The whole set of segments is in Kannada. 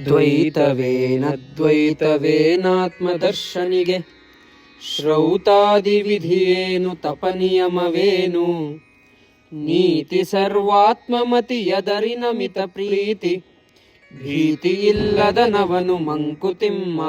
ದ್ವೈತವೇನದ್ವೈತವೇನಾತ್ಮದರ್ಶನಿಗೆ ಶ್ರೌತಾದಿ ವಿಧಿಯೇನು ತಪನಿಯಮವೇನು ನೀತಿ ಸರ್ವಾತ್ಮಮತಿ ಯದರಿನ ಮಿತ ಪ್ರೀತಿ ಭೀತಿ ಇಲ್ಲದನವನು ಮಂಕುತಿಮ್ಮ.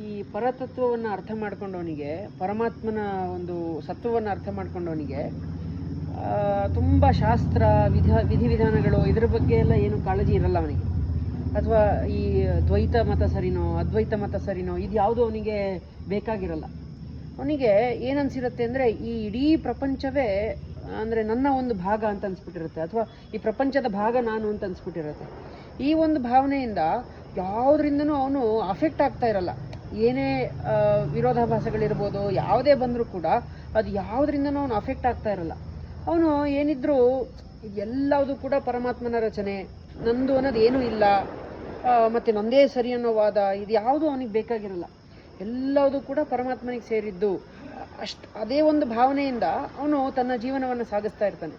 ಈ ಪರತತ್ವವನ್ನು ಅರ್ಥ ಮಾಡ್ಕೊಂಡವನಿಗೆ, ಪರಮಾತ್ಮನ ಒಂದು ಸತ್ವವನ್ನು ಅರ್ಥ ಮಾಡ್ಕೊಂಡವನಿಗೆ ತುಂಬ ಶಾಸ್ತ್ರ ವಿಧಿವಿಧಾನಗಳು ಇದರ ಬಗ್ಗೆ ಎಲ್ಲ ಏನು ಕಾಳಜಿ ಇರಲ್ಲ ಅವನಿಗೆ. ಅಥವಾ ಈ ದ್ವೈತ ಮತ ಸರಿನೋ ಅದ್ವೈತ ಮತ ಸರಿನೋ ಇದು ಯಾವುದು ಅವನಿಗೆ ಬೇಕಾಗಿರಲ್ಲ. ಅವನಿಗೆ ಏನನ್ಸಿರುತ್ತೆ ಅಂದರೆ ಈ ಇಡೀ ಪ್ರಪಂಚವೇ ಅಂದರೆ ನನ್ನ ಒಂದು ಭಾಗ ಅಂತ ಅನ್ಸ್ಬಿಟ್ಟಿರುತ್ತೆ, ಅಥವಾ ಈ ಪ್ರಪಂಚದ ಭಾಗ ನಾನು ಅಂತ ಅನ್ಸ್ಬಿಟ್ಟಿರುತ್ತೆ. ಈ ಒಂದು ಭಾವನೆಯಿಂದ ಯಾವುದರಿಂದನೂ ಅವನು ಅಫೆಕ್ಟ್ ಆಗ್ತಾ ಇರಲ್ಲ. ಏನೇ ವಿರೋಧಾಭಾಸಗಳಿರ್ಬೋದು, ಯಾವುದೇ ಬಂದರೂ ಕೂಡ ಅದು ಯಾವುದರಿಂದನೂ ಅವನು ಅಫೆಕ್ಟ್ ಆಗ್ತಾ ಇರಲ್ಲ. ಅವನು ಏನಿದ್ರೂ ಎಲ್ಲವುದು ಕೂಡ ಪರಮಾತ್ಮನ ರಚನೆ, ನಂದು ಅನ್ನೋದು ಏನೂ ಇಲ್ಲ, ಮತ್ತು ನಂದೇ ಸರಿ ಅನ್ನೋ ವಾದ ಇದು ಯಾವುದೂ ಅವನಿಗೆ ಬೇಕಾಗಿರಲ್ಲ. ಎಲ್ಲವುದು ಕೂಡ ಪರಮಾತ್ಮನಿಗೆ ಸೇರಿದ್ದು. ಅದೇ ಒಂದು ಭಾವನೆಯಿಂದ ಅವನು ತನ್ನ ಜೀವನವನ್ನು ಸಾಗಿಸ್ತಾ ಇರ್ತಾನೆ.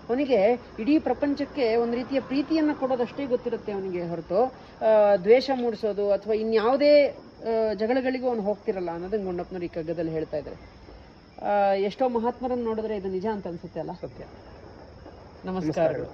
ಅವನಿಗೆ ಇಡೀ ಪ್ರಪಂಚಕ್ಕೆ ಒಂದು ರೀತಿಯ ಪ್ರೀತಿಯನ್ನು ಕೊಡೋದಷ್ಟೇ ಗೊತ್ತಿರುತ್ತೆ ಅವನಿಗೆ ಹೊರತು ದ್ವೇಷ ಮೂಡಿಸೋದು ಅಥವಾ ಇನ್ಯಾವುದೇ ಜಗಳಗಳಿಗೂ ಅವನು ಹೋಗ್ತಿರಲ್ಲ ಅನ್ನೋದನ್ನು ಗುಂಡಪ್ಪನವ್ರು ಈ ಕಗ್ಗದಲ್ಲಿ ಹೇಳ್ತಾ ಇದ್ದಾರೆ. ಎಷ್ಟೋ ಮಹಾತ್ಮರನ್ನು ನೋಡಿದ್ರೆ ಇದು ನಿಜ ಅಂತ ಅನ್ಸುತ್ತೆ ಅಲ್ಲ? ಸತ್ಯ. ನಮಸ್ಕಾರಗಳು.